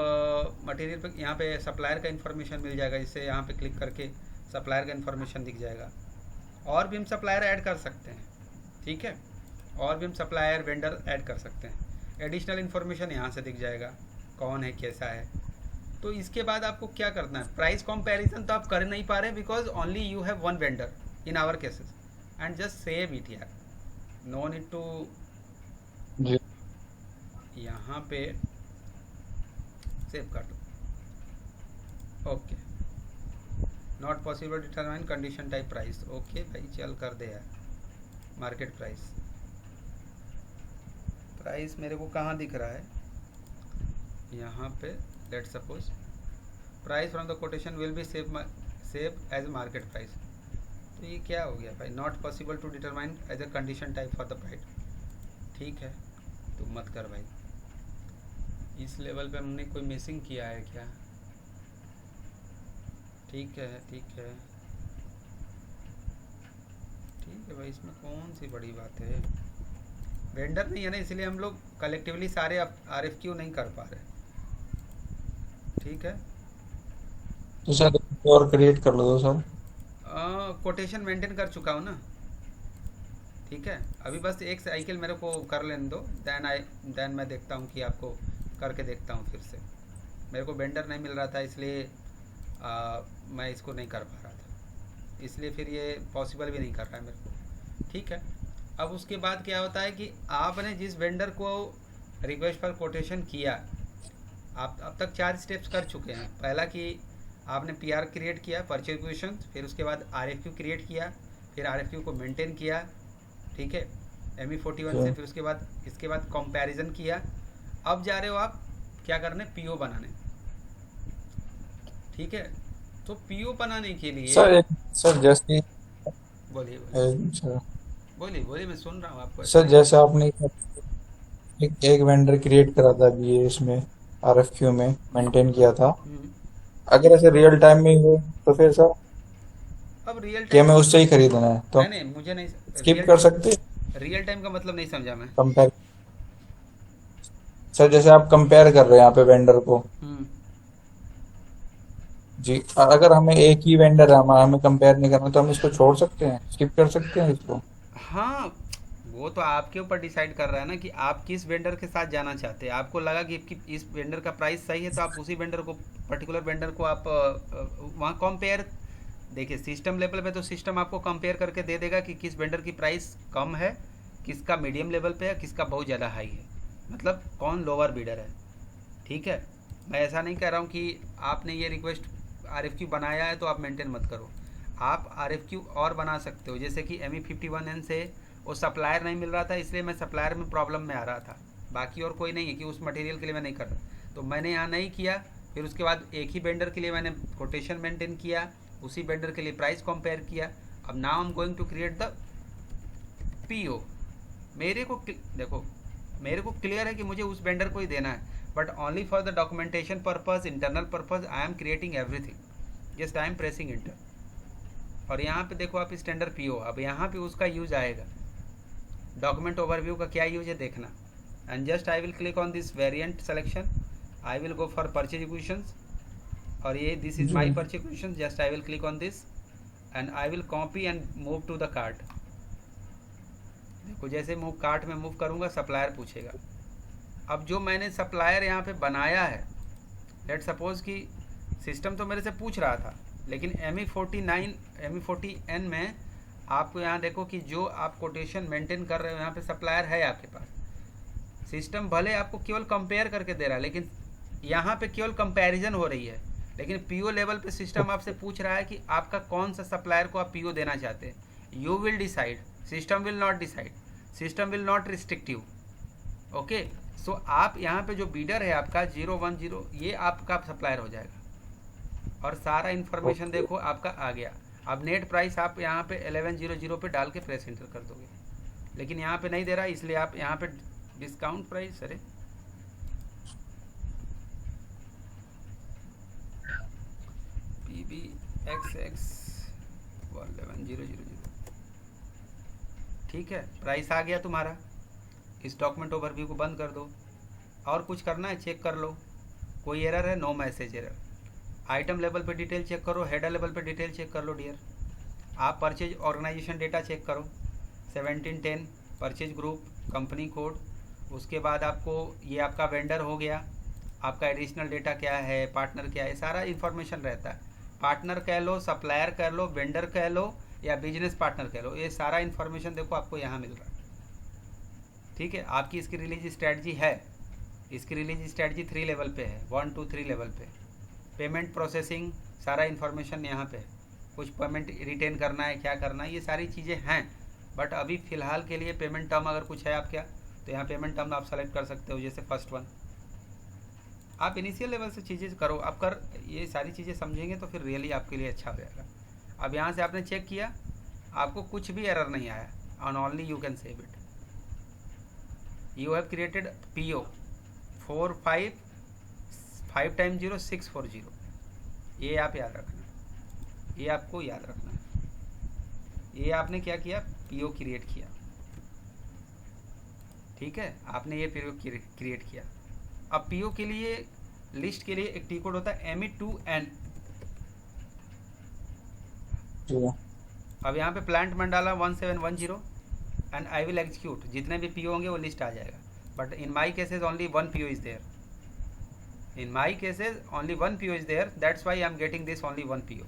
मटेरियल पे यहाँ पे सप्लायर का इन्फॉर्मेशन मिल जाएगा, जिससे यहाँ पे क्लिक करके सप्लायर का इन्फॉर्मेशन दिख जाएगा। और भी हम सप्लायर ऐड कर सकते हैं। ठीक है, और भी हम सप्लायर वेंडर ऐड कर सकते हैं। एडिशनल इन्फॉर्मेशन यहाँ से दिख जाएगा, कौन है कैसा है। तो इसके बाद आपको क्या करना है, प्राइस कंपैरिजन तो आप कर नहीं पा रहे because only you have one vendor in our cases, and just save it यार, नो नीड टू। जी यहाँ पे सेव कर दो। Okay, not possible determine condition type price. Okay भाई चल कर दे यार। मार्केट प्राइस, प्राइस मेरे को कहाँ दिख रहा है, यहाँ पे let suppose price from the quotation will be save as market price. तो ये क्या हो गया भाई, not possible to determine as a condition type for the price. ठीक है, तो मत कर भाई, इस लेवल पे हमने कोई मिसिंग किया है क्या। ठीक है ठीक है ठीक है भाई, इसमें कौन सी बड़ी बात है, वेंडर नहीं है ना, इसलिए हम लोग कलेक्टिवली सारे RFQ नहीं कर पा रहे। ठीक है, तो सर एक और क्रिएट कर लो दो सर। कोटेशन मेंटेन कर चुका हूँ ना। ठीक है, अभी बस एक साइकिल मेरे को कर लेने दो, देन मैं देखता हूँ कि आपको करके देखता हूँ फिर से। मेरे को वेंडर नहीं मिल रहा था, इसलिए मैं इसको नहीं कर पा रहा था, इसलिए फिर ये पॉसिबल भी नहीं कर रहा है मेरे को। ठीक है, अब उसके बाद क्या होता है कि आपने जिस वेंडर को रिक्वेस्ट पर कोटेशन किया, आप अब तक 4 स्टेप्स कर चुके हैं। पहला कि आपने PR क्रिएट किया, परचेज रिक्वेशन, फिर उसके बाद RFQ क्रिएट किया, फिर RFQ को मेंटेन किया। ठीक है, ME41 से, फिर उसके बाद इसके बाद कंपैरिजन किया। अब जा रहे हो आप क्या करने, PO बनाने। ठीक है, तो PO बनाने के लिए सर जैसे बोलिए सर बोलिए बोलिए, मैं सुन रहा हूँ आपको। सर जैसे आपने एक वेंडर क्रिएट करा था अभी ये इसमें RFQ में मेंटेन किया था, अगर ऐसे रियल टाइम में हो तो फिर सर अब रियल क्या टाइम, मैं उससे ही खरीदना है तो नहीं मुझे नहीं, स्किप कर सकते। रियल टाइम का मतलब नहीं समझा मैं। कंपेयर सर जैसे आप कंपेयर कर रहे हैं यहाँ पे वेंडर को जी, अगर हमें एक ही वेंडर है, हमें कंपेयर नहीं करना तो हम इसको छोड़ सकते हैं, स्किप कर सकते हैं इसको। हाँ, वो तो आपके ऊपर डिसाइड कर रहा है ना कि आप किस वेंडर के साथ जाना चाहते हैं। आपको लगा कि इस वेंडर का प्राइस सही है तो आप उसी वेंडर को, पर्टिकुलर वेंडर को आप वहाँ कंपेयर। देखिए सिस्टम लेवल पे तो सिस्टम आपको कंपेयर करके दे देगा कि किस वेंडर की प्राइस कम है, किसका मीडियम लेवल पे है, किसका बहुत ज़्यादा हाई है, मतलब कौन लोअर बीडर है। ठीक है, मैं ऐसा नहीं कह रहा हूँ कि आपने ये रिक्वेस्ट RFQ बनाया है तो आप मेंटेन मत करो। आप RFQ और बना सकते हो, जैसे कि ME51N से वो सप्लायर नहीं मिल रहा था, इसलिए मैं सप्लायर में प्रॉब्लम में आ रहा था। बाकी और कोई नहीं है कि उस मटेरियल के लिए मैं नहीं कर रहा, तो मैंने यहाँ नहीं किया। फिर उसके बाद एक ही वेंडर के लिए मैंने कोटेशन मेंटेन किया, उसी वेंडर के लिए प्राइस कंपेयर किया। अब now I am going to create the PO। मेरे को देखो, मेरे को क्लियर है कि मुझे उस वेंडर को ही देना है, but only for the documentation purpose, internal purpose I am creating everything. Just I M pressing inter. और यहाँ पे देखो आप स्टैंडर्ड PO, अब यहाँ पे उसका यूज आएगा। डॉक्यूमेंट ओवरव्यू का क्या यूज है देखना। And just I will click on this variant selection, I will go for purchase equations, और ये दिस इज जी my purchase equation. Just I will click on this and I will copy and move to the cart. देखो जैसे move cart में move करूँगा supplier पूछेगा। अब जो मैंने सप्लायर यहाँ पे बनाया है, लेट सपोज कि सिस्टम तो मेरे से पूछ रहा था, लेकिन ME40N में आपको यहाँ देखो कि जो आप कोटेशन मेंटेन कर रहे हो यहाँ पे सप्लायर है आपके पास। सिस्टम भले आपको केवल कंपेयर करके दे रहा है, लेकिन यहाँ पे केवल कंपैरिजन हो रही है। लेकिन PO लेवल पे सिस्टम आपसे पूछ रहा है कि आपका कौन सा सप्लायर को आप PO देना चाहते हैं। You will decide, system will not decide, system will not restrictive. Okay, so आप यहाँ पे जो बीडर है आपका 010, ये आपका सप्लायर हो जाएगा। और सारा इन्फॉर्मेशन देखो आपका आ गया। अब नेट प्राइस आप यहाँ पे 1100 पे डाल के प्रेस एंटर कर दोगे, लेकिन यहाँ पे नहीं दे रहा, इसलिए आप यहाँ पे डिस्काउंट प्राइस, अरे PBXX 111,000, ठीक है, प्राइस आ गया तुम्हारा। इस डॉक्यूमेंट ओवरव्यू को बंद कर दो। और कुछ करना है चेक कर लो, कोई एरर है, no message error. Item level पे डिटेल चेक करो, हेडर लेवल पे डिटेल चेक कर लो डियर। आप परचेज ऑर्गेनाइजेशन डेटा चेक करो, 1710 परचेज ग्रुप, कंपनी कोड। उसके बाद आपको ये आपका वेंडर हो गया, आपका एडिशनल डेटा क्या है, पार्टनर क्या है, सारा इन्फॉर्मेशन रहता है। पार्टनर कह लो, सप्लायर कह लो, वेंडर कह लो, या बिजनेस पार्टनर कह लो, ये सारा इन्फॉर्मेशन देखो आपको यहाँ मिल रहा है। ठीक है, आपकी इसकी रिलीज स्ट्रैटेजी है, इसकी रिलीज स्ट्रैटेजी 3 लेवल पे है, 1 2 3 लेवल पे। पेमेंट प्रोसेसिंग सारा इन्फॉर्मेशन यहाँ पे है, कुछ पेमेंट रिटेन करना है, क्या करना है, ये सारी चीज़ें हैं। बट अभी फ़िलहाल के लिए पेमेंट टर्म अगर कुछ है आप क्या, तो यहाँ पेमेंट टर्म आप सेलेक्ट कर सकते हो, जैसे फर्स्ट वन। आप इनिशियल लेवल से चीज़ें करो, आप कर ये सारी चीज़ें समझेंगे तो फिर रियली आपके लिए अच्छा हो जाएगा। अब यहाँ से आपने चेक किया, आपको कुछ भी एरर नहीं आया, on only you can save it. You have created PO 4550 ये आप याद रखना, ये आपको याद रखना है। ये आपने क्या किया, PO क्रिएट किया। ठीक है, आपने ये PO क्रिएट किया। अब PO के लिए, लिस्ट के लिए एक टी कोड होता है ME2N। अब यहाँ पे प्लांट में डाला 1710 एंड आई विल एग्जीक्यूट। जितने भी PO होंगे वो लिस्ट आ जाएगा, but in my cases only 1 PO is there. In my cases only 1 PO is there, that's why I am getting this only 1 PO.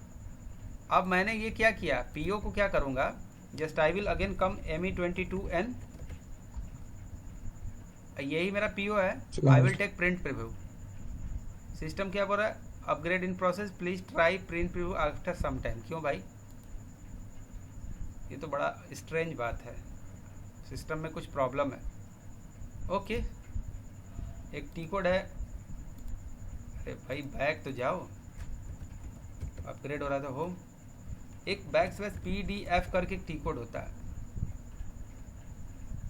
अब मैंने ये क्या किया, PO को क्या करूँगा, just I will again come ME22N, यही मेरा PO है। I will take print preview. System क्या बोल रहा है, upgrade in process, please try print preview after some time. क्यों भाई, ये तो बड़ा स्ट्रेंज बात है, सिस्टम में कुछ प्रॉब्लम है। ओके, एक टी कोड है, अरे भाई बैक तो जाओ, अपग्रेड हो रहा था होम। एक /PDF करके एक टी कोड होता है,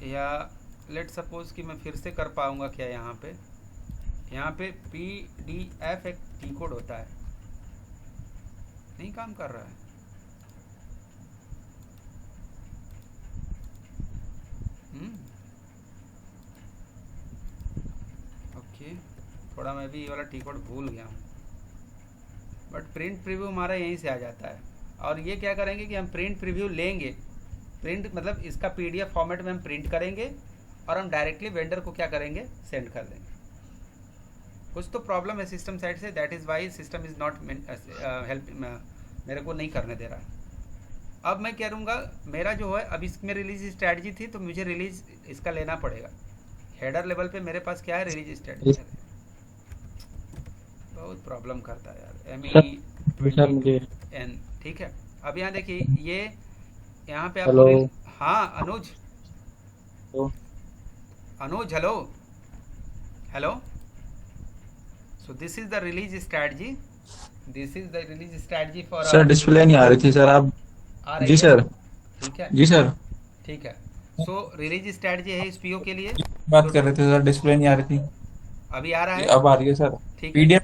या लेट सपोज कि मैं फिर से कर पाऊँगा क्या, यहाँ पे PDF एक टी कोड होता है, नहीं काम कर रहा है। ओके, थोड़ा मैं भी ये वाला टी कोड भूल गया हूँ, बट प्रिंट प्रीव्यू हमारा यहीं से आ जाता है। और ये क्या करेंगे कि हम प्रिंट प्रीव्यू लेंगे, प्रिंट मतलब इसका पीडीएफ फॉर्मेट में हम प्रिंट करेंगे और हम डायरेक्टली वेंडर को क्या करेंगे, सेंड कर देंगे। कुछ तो प्रॉब्लम है सिस्टम साइड से, that is why system is not help, मेरे को नहीं करने दे रहा है। अब मैं क्या करूँगा, मेरा जो है अब इसमें रिलीज स्ट्रैटेजी थी तो मुझे रिलीज इसका लेना पड़ेगा। हेडर लेवल पे मेरे पास क्या है, रिलीज स्ट्रैटेजी। बहुत प्रॉब्लम करता है यार MEE20N। ठीक है, अब यहाँ देखिए ये यहाँ पे आपको हेलो हाँ Anuj, Anuj hello hello. So this is the release strategy, this is the release strategy for sir display नहीं आ रही थी सर आप। आ जी रही है, सर। ठीक है जी सर। ठीक है। सो रिलीज स्ट्रैटेजी है इस पीओ के लिए। बात कर रहे थे सर, डिस्प्ले नहीं आ रही थी। अभी आ रहा है, अब आ रही है सर। ठीक है। पीडीएफ।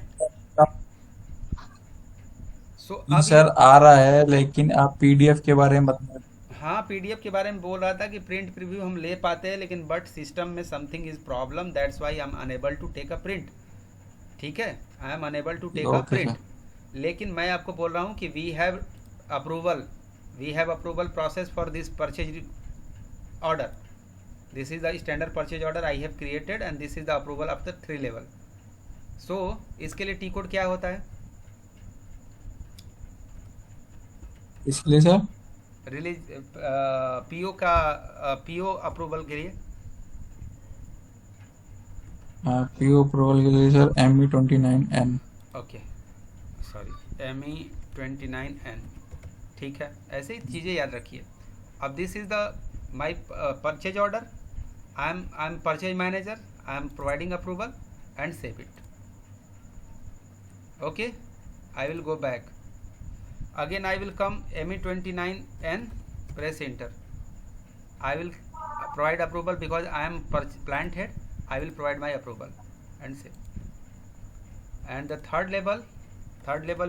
सो जी अब सर आ रहा है, लेकिन आप पीडीएफ के बारे में बता। हाँ पीडीएफ के बारे में बोल रहा था कि प्रिंट प्रीव्यू हम ले पाते हैं, लेकिन बट सिस्टम में something is problem, that's why I am unable to take a print. ठीक है, I am unable to take a okay print. लेकिन मैं आपको बोल रहा हूँ कि we have approval process for this purchase order. This is the standard purchase order I have created and this is the approval of the 3 level. So इसके लिए T code क्या होता है, इसके लिए सर रिलीज पीओ का PO approval के लिए पीओ अप्रूवल के लिए sir ME29N। Okay sorry ME29N। ठीक है, ऐसे ही चीज़ें याद रखिए। अब this is the my purchase order, I am purchase manager, I am providing approval and save it. Okay, I will go back again, I will come ME29N, press enter, I will provide approval because I am plant head, I will provide my approval and save. And the third level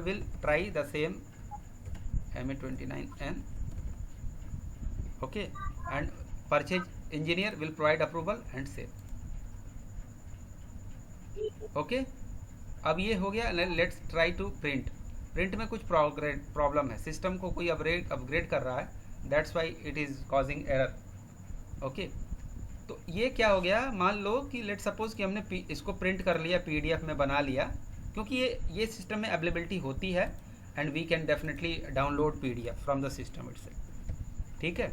will try the same ME29N. Okay, and purchase engineer will provide approval and save. Okay, अब ये हो गया। Let's try to print. Print में कुछ problem है, system को कोई upgrade कर रहा है, that's why it is causing error. Okay, तो ये क्या हो गया, मान लो कि लेट सपोज कि हमने इसको प्रिंट कर लिया, पीडीएफ में बना लिया, क्योंकि ये सिस्टम में अवेलेबिलिटी होती है and we can definitely download PDF from the system itself. ठीक है,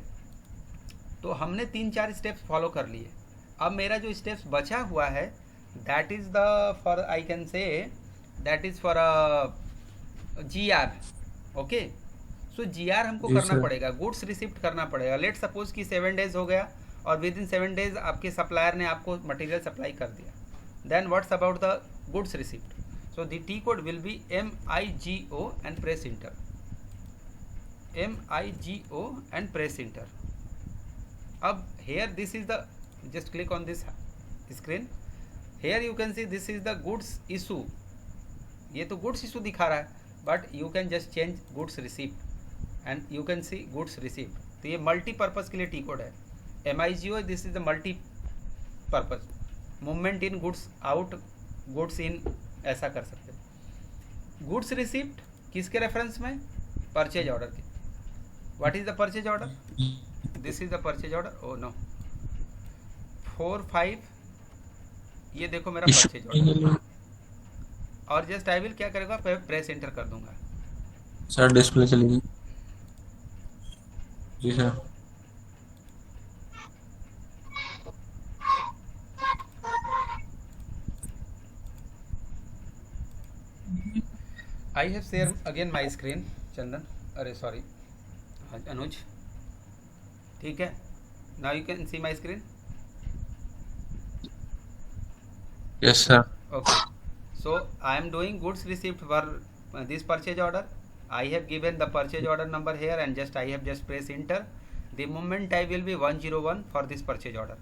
तो हमने 3-4 स्टेप्स फॉलो कर लिए। अब मेरा जो स्टेप्स बचा हुआ है that is the for I can say that is for GR। Okay, so GR हमको करना पड़ेगा, गुड्स रिसिप्ट करना पड़ेगा। लेट सपोज कि 7 डेज हो गया और विद इन 7 डेज आपके सप्लायर ने आपको मटेरियल सप्लाई कर दिया, then what's about the goods receipt. So the T code will be MIGO and press enter, MIGO and press enter. अब here this is the, just click on this screen, here you can see this is the goods issue. ये तो goods issue दिखा रहा है, but you can just change goods receipt and you can see goods receipt. तो ये multipurpose के लिए T code है। MIGO this is the multipurpose, movement in goods out, goods in, ऐसा कर सकते हैं। गुड्स रिसिप्ट किसके रेफरेंस में, परचेज ऑर्डर के। What is the purchase order, this is the purchase order. Oh no 4-5, ये देखो मेरा परचेज ऑर्डर, और जस्ट आई विल क्या करेगा, प्रेस एंटर कर दूंगा। सर डिस्प्ले चलेगी। जी sir. I have share again my screen, Chandan, अरे सॉरी अनुज। ठीक है, now you can see my screen. Yes sir. Okay, so I am doing goods receipt for this purchase order. I have given the purchase order number here and just I have just press enter. The movement type will be 101 for this purchase order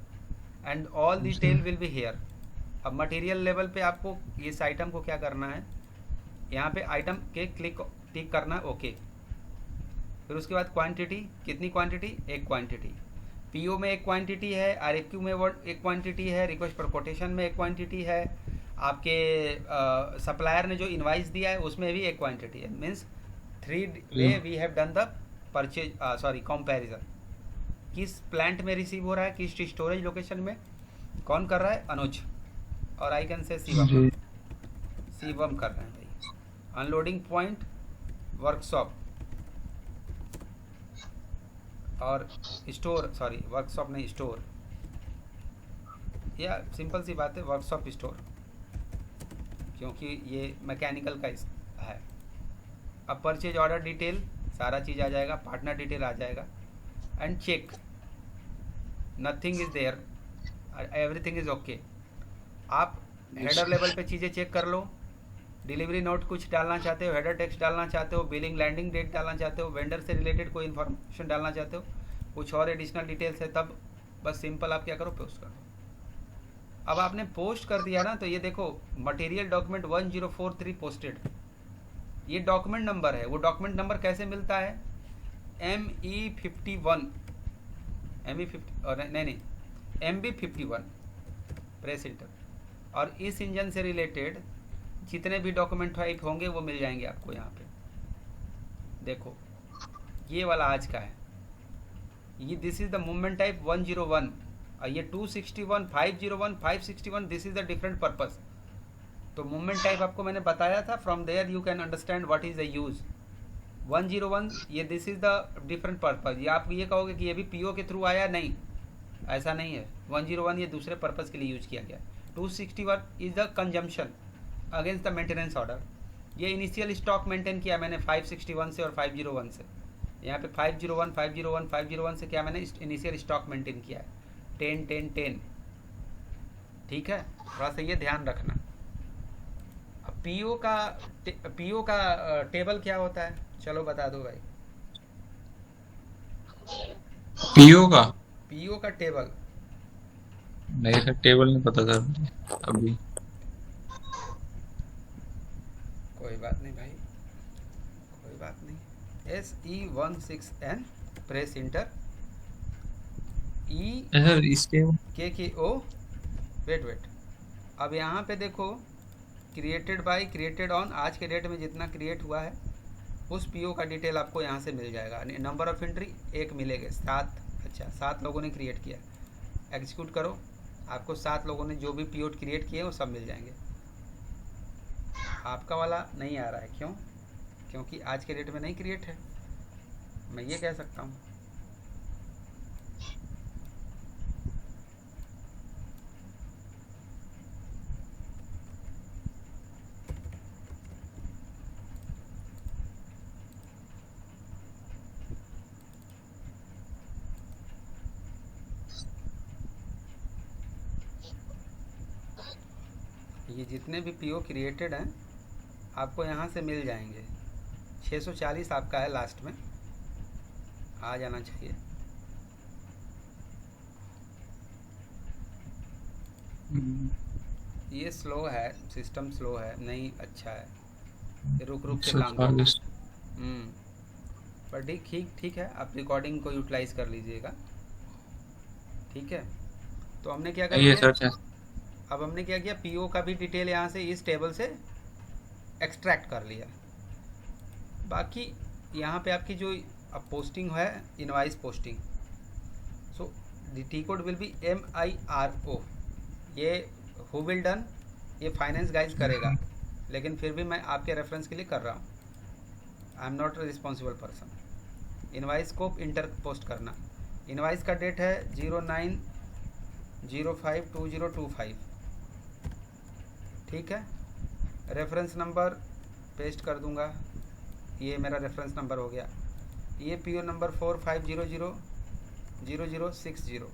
and all detail will be here. अब material level पे आपको इस item को क्या करना है, यहाँ पे आइटम के टिक करना है, ओके। फिर उसके बाद क्वांटिटी, कितनी क्वांटिटी, एक क्वांटिटी। पीओ में एक क्वांटिटी है, RFQ में वो एक क्वांटिटी है, रिक्वेस्ट फॉर कोटेशन में एक क्वांटिटी है, आपके सप्लायर ने जो इनवाइस दिया है उसमें भी एक क्वांटिटी है। Means 3 way we have done the purchase, sorry comparison. किस प्लांट में रिसीव हो रहा है, किस स्टोरेज लोकेशन में, कौन कर रहा है, अनुज, और आई कैन से शिवम, जी शिवम कर रहे हैं भाई। अनलोडिंग पॉइंट वर्कशॉप और स्टोर, सॉरी वर्कशॉप नहीं स्टोर, या सिंपल सी बात है वर्कशॉप स्टोर, क्योंकि ये मैकेनिकल का है। अब परचेज ऑर्डर डिटेल सारा चीज़ आ जाएगा, पार्टनर डिटेल आ जाएगा, and check, nothing is there, everything is okay. आप हेडर लेवल पे चीज़ें चेक कर लो, डिलीवरी नोट कुछ डालना चाहते हो, हेडर टेक्स्ट डालना चाहते हो, बिलिंग लैंडिंग डेट डालना चाहते हो, वेंडर से रिलेटेड कोई इन्फॉर्मेशन डालना चाहते हो, कुछ और एडिशनल डिटेल्स है, तब बस सिंपल आप क्या करो, पोस्ट कर दो। अब आपने पोस्ट कर दिया ना, तो ये देखो मटेरियल डॉक्यूमेंट 1043 पोस्टेड, ये डॉक्यूमेंट नंबर है। वो डॉक्यूमेंट नंबर कैसे मिलता है, ME51, ME50 और नहीं MB51 प्रेस इंटर, और इस इंजन से रिलेटेड जितने भी डॉक्यूमेंट टाइप होंगे वो मिल जाएंगे आपको यहाँ पे। देखो ये वाला आज का है, ये this is the movement type 101, और ये 261, 501, 561, this is the different purpose. तो मूवमेंट टाइप आपको मैंने बताया था, from there you can understand what is the use. 101 ये this is the different purpose. ये आप ये कहोगे कि ये भी पीओ के थ्रू आया, नहीं ऐसा नहीं है। 101 ये दूसरे पर्पस के लिए यूज किया गया। 261 is the consumption against the maintenance order. ये इनिशियल स्टॉक मेंटेन किया मैंने 561 से और 501 से। यहाँ पे 501, 501, 501 से क्या मैंने इनिशियल स्टॉक मेंटेन किया है, 10, 10, 10। ठीक है, थोड़ा सा ये ध्यान रखना। अब पीओ का टेबल क्या होता है, चलो बता दो भाई। पीओ का टेबल नहीं सर, टेबल नहीं पता सर मुझे अभी। कोई बात नहीं भाई, कोई बात नहीं। SE16N प्रेस इंटर सर इस टेबल KKO, वेट। अब यहाँ पे देखो क्रिएटेड बाय, क्रिएटेड ऑन, आज के डेट में जितना क्रिएट हुआ है उस पीओ का डिटेल आपको यहाँ से मिल जाएगा। नंबर ऑफ एंट्री 1 मिलेगा, 7। अच्छा 7 लोगों ने क्रिएट किया, एग्जीक्यूट करो, आपको 7 लोगों ने जो भी पीओ क्रिएट किए वो सब मिल जाएंगे। आपका वाला नहीं आ रहा है, क्यों? क्योंकि आज के डेट में नहीं क्रिएट है, मैं ये कह सकता हूँ। ये जितने भी पीओ क्रिएटेड हैं आपको यहाँ से मिल जाएंगे। 640 आपका है, लास्ट में आ जाना चाहिए। ये स्लो है, सिस्टम स्लो है, नहीं अच्छा है, ये रुक के काम कर। पर ठीक है, आप रिकॉर्डिंग को यूटिलाइज कर लीजिएगा। ठीक है, तो हमने क्या कर लिया, अब हमने क्या किया, पीओ का भी डिटेल यहाँ से इस टेबल से एक्सट्रैक्ट कर लिया। बाकी यहाँ पे आपकी जो अब पोस्टिंग है, invoice posting, so the T code will B MIRO। ये हु विल डन, ये फाइनेंस गाइज करेगा, लेकिन फिर भी मैं आपके रेफरेंस के लिए कर रहा हूँ, आई am not responsible person. Invoice scope inter post करना, इनवाइस का डेट है 09/05/2025। ठीक है, रेफरेंस नंबर पेस्ट कर दूंगा, ये मेरा रेफरेंस नंबर हो गया। ये पीओ नंबर 45000060।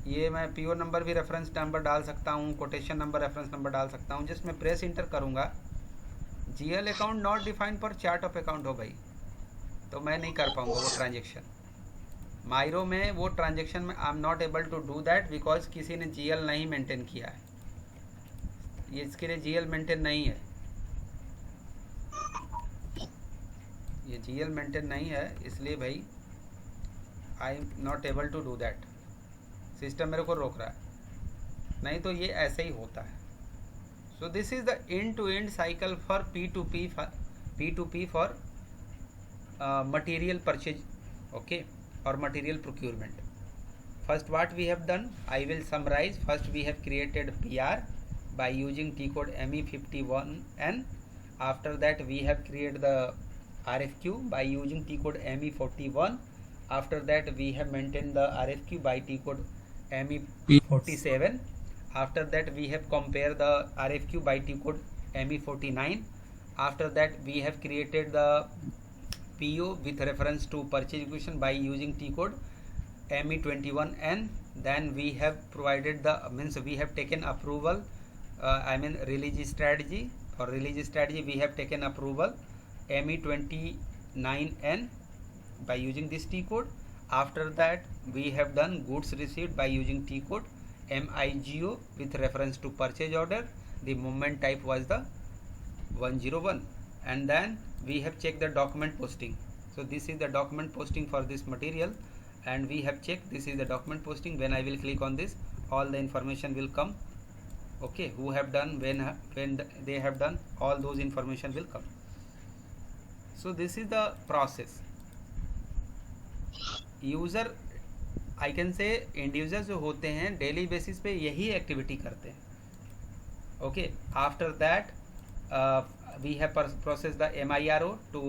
ये मैं पीओ नंबर भी रेफरेंस नंबर डाल सकता हूँ, कोटेशन नंबर रेफरेंस नंबर डाल सकता हूँ। जिसमें प्रेस इंटर करूँगा, GL अकाउंट नॉट डिफाइंड पर चार्ट ऑफ अकाउंट हो भाई, तो मैं नहीं कर पाऊँगा वो ट्रांजेक्शन। माइरो में वो ट्रांजेक्शन में I am not able to do that, because किसी ने GL नहीं मेंटेन किया है, ये इसके लिए GL मेंटेन नहीं है, ये GL मेंटेन नहीं है, इसलिए भाई I am not able to do that. System मेरे को रोक रहा है, नहीं तो ये ऐसे ही होता है। So this is the end to end cycle for P2P for material purchase. Okay, or material procurement. First, what we have done, I will summarize. First, we have created PR by using T code ME51N. After that, we have created the RFQ by using T code ME41. After that, we have maintained the RFQ by T code ME47. After that, we have compared the RFQ by T code ME49. After that, we have created the PO with reference to purchase execution by using T code ME21N. Then we have provided we have taken approval, release strategy. For release strategy, we have taken approval ME29N by using this T code. After that, we have done goods received by using T code MIGO with reference to purchase order. The movement type was the 101, and then we have checked the document posting. So this is the document posting for this material, and we have checked this is the document posting. When I will click on this, all the information will come. Okay, who have done, when they have done, all those information will come. So this is the process. User, I can से individual जो होते हैं daily basis पे यही activity करते हैं. Okay, after that we have process the MIRO to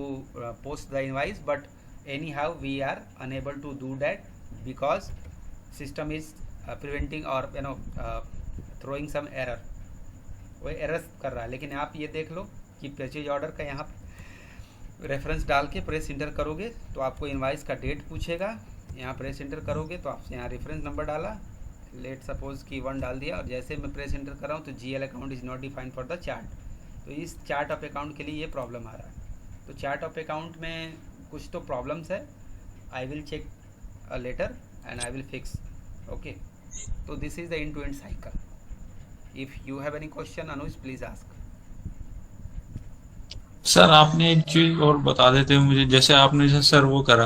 post the invoice, but anyhow we are unable to do that because system is preventing और throwing some error. वो error कर रहा है. लेकिन आप ये देख लो कि परचेज ऑर्डर का यहाँ रेफरेंस डाल के प्रेस इंटर करोगे तो आपको इनवाइस का डेट पूछेगा. यहाँ प्रेस इंटर करोगे तो आप यहाँ रेफरेंस नंबर डाला, लेट सपोज कि 1 डाल दिया, और जैसे मैं प्रेस इंटर कर रहा हूँ तो GL account is not defined for the chart. तो इस चार्ट ऑफ अकाउंट के लिए ये प्रॉब्लम आ रहा है. तो चार्ट ऑफ अकाउंट में कुछ तो प्रॉब्लम्स है. I will check later and I will fix. Okay, तो this is the end to end cycle. If you have any question, Anuj please ask. Sir आपने एक चीज और बता देते मुझे, जैसे आपने जैसे सर वो करा